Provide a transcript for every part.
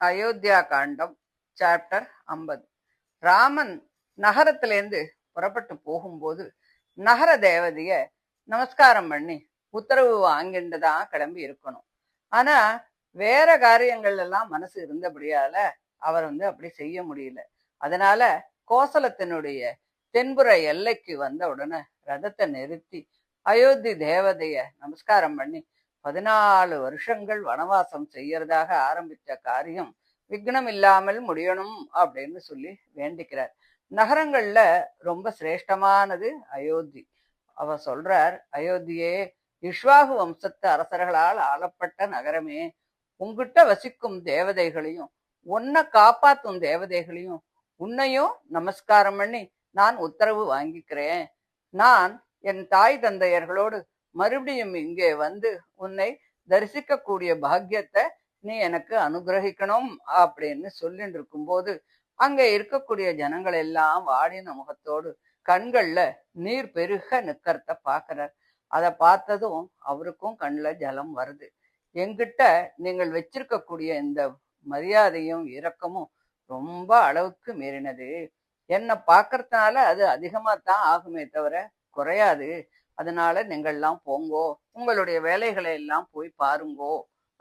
அயோத்தியா காண்டம் chapter 50. Raman நகரத்திலேருந்து புறப்பட்டு போகும்போது நகர தேவதைய நமஸ்காரம் பண்ணி உத்தரவு வாங்கிட்டுதான் கிளம்பி இருக்கணும். ஆனா வேற காரியங்கள் எல்லாம் மனசு இருந்தபடியால அவர் அப்படி செய்ய முடியல. அதனால கோசலத்தினுடைய தென்புற எல்லைக்கு வந்த உடனே ரதத்தை நிறுத்தி அயோத்தி தேவதைய நமஸ்காரம் பண்ணி 14 வருஷங்கள் வனவாசம் செய்யறதாக ஆரம்பிச்ச காரியம் விக்னம் இல்லாமல் முடியணும் அப்படின்னு சொல்லி வேண்டிக்கிறார். நகரங்கள்ல ரொம்ப சிரேஷ்டமானது அயோத்தி. அவர் சொல்றார், அயோத்தியே, இஷ்வாகு வம்சத்து அரசர்களால் ஆளப்பட்ட நகரமே, உங்கிட்ட வசிக்கும் தேவதைகளையும் உன்னை காப்பாத்தும் தேவதைகளையும் உன்னையும் நமஸ்காரம் பண்ணி நான் உத்தரவு வாங்கிக்கிறேன். நான் என் தாய் தந்தையர்களோடு மறுபடியும் இங்கே வந்து உன்னை தரிசிக்க கூடிய பாக்கியத்தை நீ எனக்கு அனுகிரகிக்கணும் அப்படின்னு சொல்லிட்டு இருக்கும்போது அங்க இருக்கக்கூடிய ஜனங்கள் எல்லாம் வாடின முகத்தோடு கண்கள்ல நீர் பெருக நிக்கிறத பாக்குறார். அதை பார்த்ததும் அவருக்கும் கண்ணுல ஜலம் வருது. என்கிட்ட நீங்கள் வச்சிருக்கக்கூடிய இந்த மரியாதையும் இரக்கமும் ரொம்ப அளவுக்கு மீறினது. என்னை பார்க்கறதுனால அது அதிகமா தான் ஆகுமே தவிர குறையாது. அதனால நீங்கள்லாம் போங்கோ, உங்களுடைய வேலைகளை எல்லாம் போய் பாருங்கோ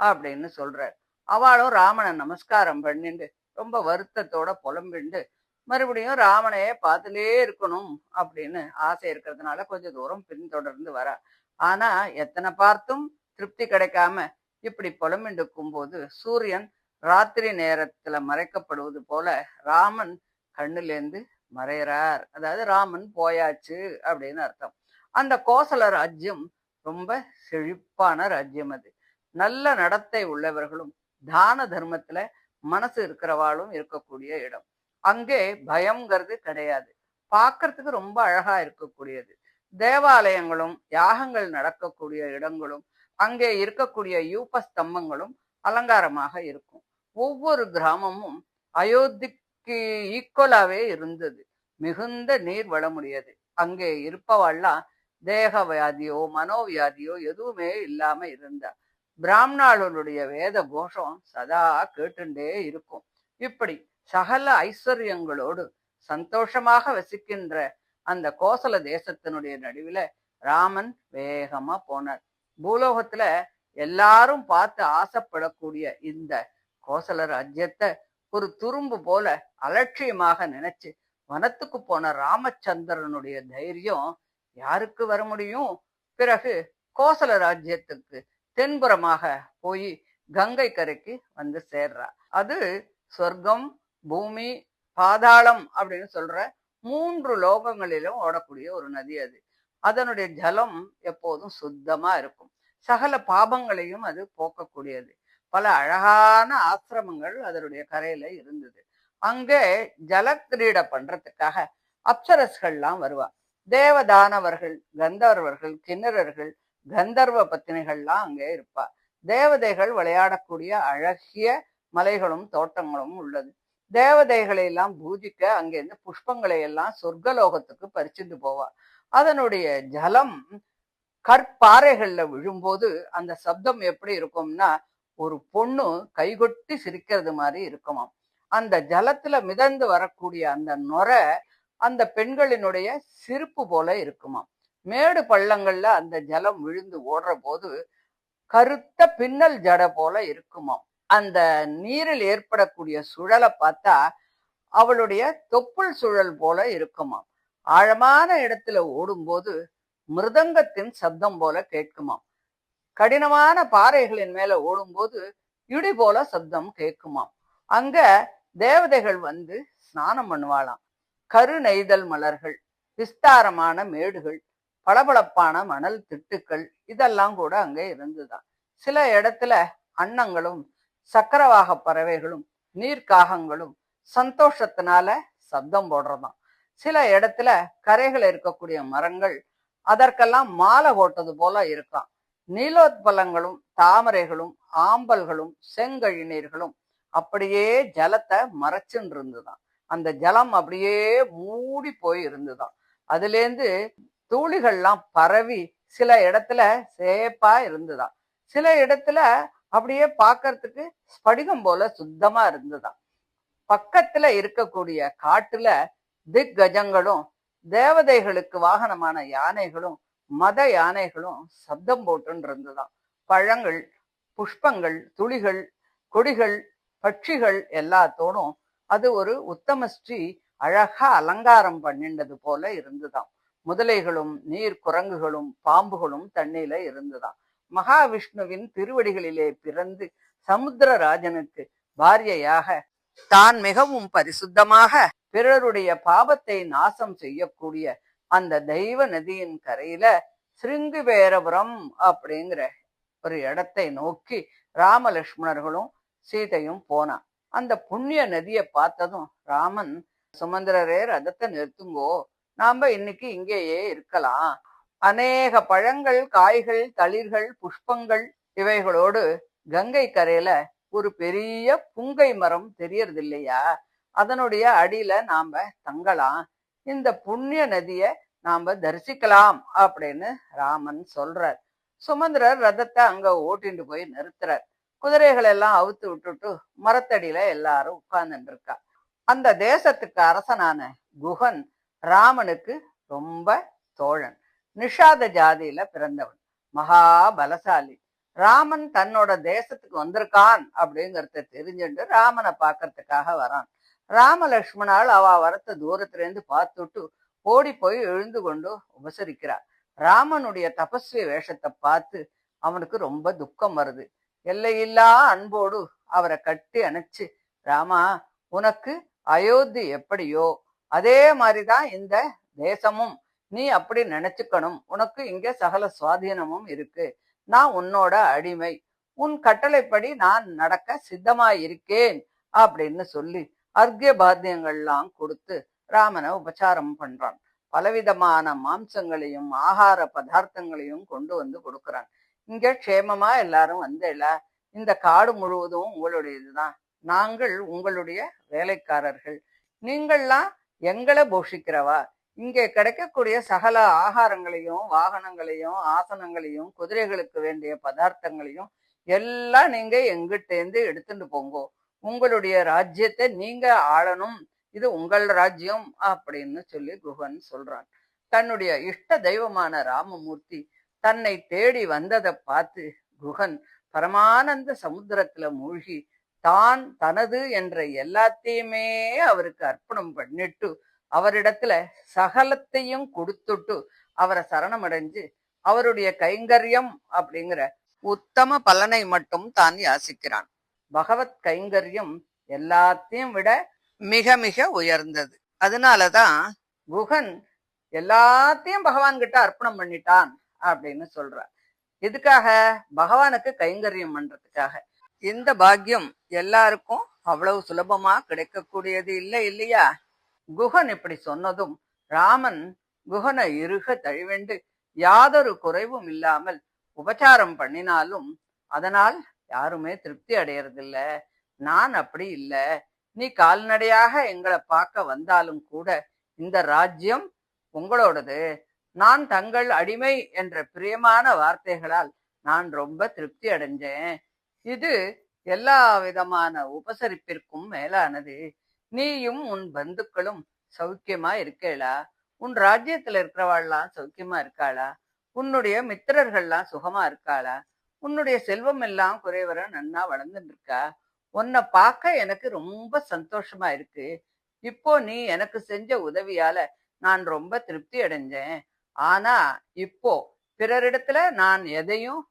அப்படின்னு சொல்றார். அவளும் ராமனை நமஸ்காரம் பண்ணிண்டு ரொம்ப வருத்தத்தோட புலம்பிண்டு மறுபடியும் ராமனையே பார்த்துட்டே இருக்கணும் அப்படின்னு ஆசை இருக்கிறதுனால கொஞ்சம் தூரம் பின்தொடர்ந்து வரா. ஆனா எத்தனை பார்த்தும் திருப்தி கிடைக்காம இப்படி புலம்பிண்டுக்கும் போது சூரியன் ராத்திரி நேரத்துல மறைக்கப்படுவது போல ராமன் கண்ணுலேருந்து மறைகிறார். அதாவது ராமன் போயாச்சு அப்படின்னு அர்த்தம். அந்த கோசல ராஜ்யம் ரொம்ப செழிப்பான ராஜ்யம். அது நல்ல நடத்தை உள்ளவர்களும் தான தர்மத்துல மனசு இருக்கிறவாளும் இருக்கக்கூடிய இடம். அங்கே பயம்ங்கிறது கிடையாது. பார்க்கறதுக்கு ரொம்ப அழகா இருக்கக்கூடியது. தேவாலயங்களும் யாகங்கள் நடக்கக்கூடிய இடங்களும் அங்கே இருக்கக்கூடிய யூப ஸ்தம்பங்களும் அலங்காரமாக இருக்கும். ஒவ்வொரு கிராமமும் அயோத்திக்கு ஈக்குவலாவே இருந்தது. மிகுந்த நீர் வளமுடையது. அங்கே இருப்பவாள்லாம் தேக வியாதியோ மனோவியாதியோ எதுவுமே இல்லாம இருந்தா. பிராமணர்களுடைய வேத கோஷம் சதா கேட்டுண்டே இருக்கும். இப்படி சகல ஐஸ்வர்யங்களோடு சந்தோஷமாக வசிக்கின்ற அந்த கோசல தேசத்தினுடைய நடுவில ராமன் வேகமா போனார். பூலோகத்துல எல்லாரும் பார்த்து ஆசைப்படக்கூடிய இந்த கோசல ராஜ்யத்தை ஒரு துரும்பு போல அலட்சியமாக நினைச்சு வனத்துக்கு போன ராமச்சந்திரனுடைய தைரியம் யாருக்கு வர முடியும்? பிறகு கோசல ராஜ்யத்துக்கு தென்புறமாக போய் கங்கை கரைக்கு வந்து சேர்றா. அது சொர்க்கம், பூமி, பாதாளம் அப்படின்னு சொல்ற 3 லோகங்களிலும் ஓடக்கூடிய ஒரு நதி. அது அதனுடைய ஜலம் எப்போதும் சுத்தமா இருக்கும். சகல பாபங்களையும் அது போக்கக்கூடியது. பல அழகான ஆசிரமங்கள் அதனுடைய கரையில இருந்தது. அங்கே ஜலக்கிரீடை பண்றதுக்காக அப்சரஸ்கள்லாம் வருவா. தேவதானவர்கள், கந்தர்வர்கள், கிண்ணறர்கள், கந்தர்வ பத்தினிகள்லாம் அங்கே இருப்பா. தேவதைகள் விளையாடக்கூடிய அழகிய மலைகளும் தோட்டங்களும் உள்ளது. தேவதைகளை எல்லாம் பூஜிக்க அங்கிருந்து புஷ்பங்களை எல்லாம் சொர்க்கலோகத்துக்கு பறிச்சுட்டு போவா. அதனுடைய ஜலம் கற்பாறைகள்ல விழும்போது அந்த சப்தம் எப்படி இருக்கும்னா ஒரு பொண்ணு கைகொட்டி சிரிக்கிறது மாதிரி இருக்குமாம். அந்த ஜலத்துல மிதந்து வரக்கூடிய அந்த நொரை அந்த பெண்களினுடைய சிரிப்பு போல இருக்குமாம். மேடு பள்ளங்கள்ல அந்த ஜலம் விழுந்து ஓடுற போது கருத்த பின்னல் ஜட போல இருக்குமாம். அந்த நீரில் ஏற்படக்கூடிய சுழலை பார்த்தா அவளுடைய தொப்புள் சுழல் போல இருக்குமாம். ஆழமான இடத்துல ஓடும்போது மிருதங்கத்தின் சப்தம் போல கேட்குமாம். கடினமான பாறைகளின் மேல ஓடும்போது இடி போல சப்தம் கேட்குமாம். அங்க தேவதைகள் வந்து ஸ்நானம் பண்ணுவாளாம். கரு நெய்தல் மலர்கள், விஸ்தாரமான மேடுகள், பளபளப்பான மணல் திட்டுக்கள் இதெல்லாம் கூட அங்கே இருந்துதான். சில இடத்துல அன்னங்களும் சக்கரவாக பறவைகளும் நீர்க்காகங்களும் சந்தோஷத்தினால சப்தம் போடுறதாம். சில இடத்துல கரைகள் இருக்கக்கூடிய மரங்கள் அதற்கெல்லாம் மாலை போட்டது போல இருக்காம். நீலோத்பலங்களும் தாமரைகளும் ஆம்பல்களும் செங்கழிநீர்களும் அப்படியே ஜலத்தை மறைச்சுன்னு இருந்துதான். அந்த ஜலம் அப்படியே மூடி போய் இருந்துதான். அதுலேருந்து தூளிகள்லாம் பரவி சில இடத்துல சேப்பா இருந்துதான். சில இடத்துல அப்படியே பார்க்கறதுக்கு ஸ்படிகம் போல சுத்தமா இருந்ததாம். பக்கத்துல இருக்கக்கூடிய காட்டுல திக்கஜங்களும் தேவதைகளுக்கு வாகனமான யானைகளும் மத யானைகளும் சப்தம் போட்டுன்னு இருந்ததாம். பழங்கள், புஷ்பங்கள், துளிகள், கொடிகள், பட்சிகள் எல்லாத்தோடும் அது ஒரு உத்தமஸ்ரீ அழகா அலங்காரம் பண்ணிண்டது போல இருந்துதாம். முதலைகளும் நீர் குரங்குகளும் பாம்புகளும் தண்ணியில இருந்துதாம். மகாவிஷ்ணுவின் திருவடிகளிலே பிறந்து சமுத்திரராஜனுக்கு பாரியையாக தான் மிகவும் பரிசுத்தமாக பிறருடைய பாவத்தை நாசம் செய்யக்கூடிய அந்த தெய்வ நதியின் கரையில சிருங்குவேரபுரம் அப்படிங்கிற ஒரு இடத்தை நோக்கி ராமலட்சுமணர்களும் சீதையும் போனான். அந்த புண்ணிய நதியை பார்த்ததும் ராமன், சுமந்திரரே ரதத்தை நிறுத்துங்கோ, நாம இன்னைக்கு இங்கேயே இருக்கலாம். அநேக பழங்கள், காய்கள், தளிர்கள், புஷ்பங்கள் இவைகளோடு கங்கை கரையில ஒரு பெரிய புங்கை மரம் தெரியறது இல்லையா, அதனுடைய அடியில நாம தங்கலாம், இந்த புண்ணிய நதிய நாம தரிசிக்கலாம் அப்படின்னு ராமன் சொல்றார். சுமந்திரர் ரதத்தை அங்க ஓட்டிட்டு போய் நிறுத்துறார். குதிரைகள் எல்லாம் அவுத்து விட்டுட்டு மரத்தடியில எல்லாரும் உட்கார்ந்துட்டு இருக்கா. அந்த தேசத்துக்கு அரசனான குஹன் ராமனுக்கு ரொம்ப தோழன். நிஷாத ஜாதியில பிறந்தவன், மகா பலசாலி. ராமன் தன்னோட தேசத்துக்கு வந்திருக்கான் அப்படிங்கறத தெரிஞ்சுட்டு ராமனை பார்க்கறதுக்காக வரான். ராம லட்சுமணால் அவ வரத்த தூரத்துல இருந்து பார்த்துட்டு ஓடி போய் எழுந்து கொண்டு உபசரிக்கிறார். ராமனுடைய தபஸ்வி வேஷத்தை பார்த்து அவனுக்கு ரொம்ப துக்கம் வருது. எல்லையில்லா அன்போடு அவரை கட்டி அணைச்சு, ராமா, உனக்கு அயோத்தி எப்படியோ அதே மாதிரிதான் இந்த தேசமும், நீ அப்படி நினைச்சுக்கணும், உனக்கு இங்க சகல சுவாதீனமும் இருக்கு, நான் உன்னோட அடிமை, உன் கட்டளைப்படி நான் நடக்க சித்தமாயிருக்கேன் அப்படின்னு சொல்லி அர்க்கிய பாத்தியங்கள்லாம் கொடுத்து ராமனை உபச்சாரம் பண்றான். பலவிதமான மாம்சங்களையும் ஆகார பதார்த்தங்களையும் கொண்டு வந்து கொடுக்கறான். இங்க க்ஷேமமா எல்லாரும் வந்தேல, இந்த காடு முழுவதும் உங்களுடையதுதான், நாங்கள் உங்களுடைய வேலைக்காரர்கள், நீங்கள்லாம் எங்களை போஷிக்கிறவா, இங்கே கிடைக்கக்கூடிய சகல ஆகாரங்களையும் வாகனங்களையும் ஆசனங்களையும் குதிரைகளுக்கு வேண்டிய பதார்த்தங்களையும் எல்லாம் நீங்க எங்கிட்டேந்து எடுத்துட்டு போங்கோ, உங்களுடைய ராஜ்யத்தை நீங்க ஆளணும், இது உங்கள் ராஜ்யம் அப்படின்னு சொல்லி குஹன் சொல்றான். தன்னுடைய இஷ்ட தெய்வமான ராமமூர்த்தி தன்னை தேடி வந்ததை பார்த்து குஹன் பரமானந்த சமுத்திரத்துல மூழ்கி தான் தனது என்ற எல்லாத்தையுமே அவருக்கு அர்ப்பணம் பண்ணிட்டு அவரிடத்துல சகலத்தையும் கொடுத்துட்டு அவரை சரணமடைஞ்சு அவருடைய கைங்கரியம் அப்படிங்கிற உத்தம பலனை மட்டும் தான் யாசிக்கிறான். பகவத் கைங்கரியம் எல்லாத்தையும் விட மிக மிக உயர்ந்தது. அதனாலதான் குஹன் எல்லாத்தையும் பகவான் கிட்ட அர்ப்பணம் பண்ணிட்டான் அப்படின்னு சொல்றார். இதுக்காக பகவானுக்கு கைங்கரியம் பண்றதுக்காக. இந்த பாக்கியம் எல்லாருக்கும் அவ்வளவு சுலபமா கிடைக்கக்கூடியது இல்லை இல்லையா? குஹன் இப்படி சொன்னதும் ராமன் குஹனை இறுக தழுவெண்டு யாதொரு குறைவும் இல்லாமல் உபச்சாரம் பண்ணினாலும் அதனால் யாருமே திருப்தி அடையறதில்ல. நான் அப்படி இல்லை, நீ கால்நடையாக எங்களை பார்க்க வந்தாலும் கூட இந்த ராஜ்யம் உங்களோடது, நான் தங்கள் அடிமை என்ற பிரியமான வார்த்தைகளால் நான் ரொம்ப திருப்தி அடைஞ்சேன், இது எல்லா விதமான உபசரிப்பிற்கும் மேலானது, நீயும் உன் பந்துக்களும் சௌக்கியமா இருக்கேளா, உன் ராஜ்யத்துல இருக்கிறவாள்லாம் சௌக்கியமா இருக்காளா, உன்னுடைய மித்திரர்கள்லாம் சுகமா இருக்காளா, உன்னுடைய செல்வம் எல்லாம் குறைவர நன்னா வளர்ந்துட்டு இருக்கா, உன்னை பார்க்க எனக்கு ரொம்ப சந்தோஷமா இருக்கு, இப்போ நீ எனக்கு செஞ்ச உதவியால நான் ரொம்ப திருப்தி அடைஞ்சேன், ஆனா இப்போ பிறரிடத்துல நான் எதையும்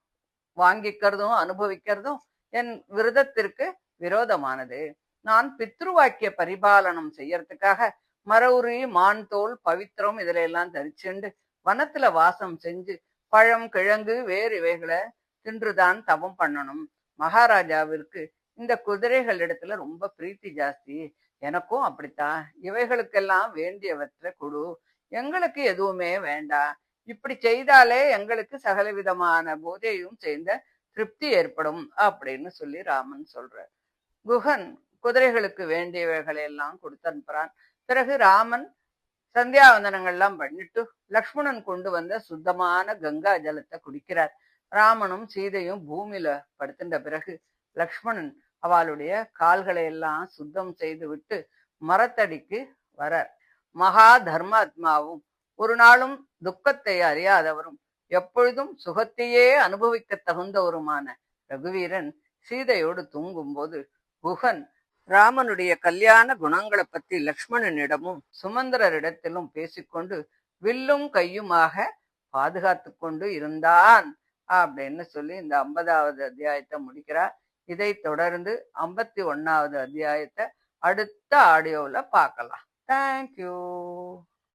வாங்கிக்கிறதும் அனுபவிக்கிறதும் என் விரதத்திற்கு விரோதமானது, நான் பித்ருவாக்கிய பரிபாலனம் செய்யறதுக்காக மரவுரி மான் தோல் பவித்திரம் இதுல எல்லாம் தரிச்சுண்டு வனத்துல வாசம் செஞ்சு பழம் கிழங்கு வேறு இவைகளை தின்றுதான் தவம் பண்ணணும். மகாராஜாவிற்கு இந்த குதிரைகள் இடத்துல ரொம்ப பிரீத்தி ஜாஸ்தி, எனக்கும் அப்படித்தான், இவைகளுக்கெல்லாம் வேண்டியவற்றை கொடு, எங்களுக்கு எதுவுமே வேண்டாம், இப்படி செய்தாலே எங்களுக்கு சகலவிதமான போதையும் சேர்ந்த திருப்தி ஏற்படும் அப்படின்னு சொல்லி ராமன் சொல்றார். குஹன் குதிரைகளுக்கு வேண்டியவைகளை எல்லாம் கொடுத்து அனுப்புறான். பிறகு ராமன் சந்தியாவந்தனங்கள்லாம் பண்ணிட்டு லக்ஷ்மணன் கொண்டு வந்த சுத்தமான கங்கா ஜலத்தை குடிக்கிறார். ராமனும் சீதையும் பூமியில படுத்துட்ட பிறகு லக்ஷ்மணன் அவளுடைய கால்களை எல்லாம் சுத்தம் செய்து விட்டு மரத்தடிக்கு வரார். மகா தர்மாத்மாவும் ஒரு நாளும் துக்கத்தை அறியாதவரும் எப்பொழுதும் சுகத்தையே அனுபவிக்க தகுந்தவருமான ரகுவீரன் சீதையோடு தூங்கும்போது குகன் ராமனுடைய கல்யாண குணங்களை பத்தி லக்ஷ்மணனிடமும் சுமந்திரரிடத்திலும் பேசிக்கொண்டு வில்லும் கையுமாக பாதுகாத்து கொண்டு இருந்தான் அப்படின்னு சொல்லி இந்த 50வது அத்தியாயத்தை முடிக்கிறார். இதை தொடர்ந்து 51வது அத்தியாயத்தை அடுத்த ஆடியோவில் பார்க்கலாம். தேங்க்யூ.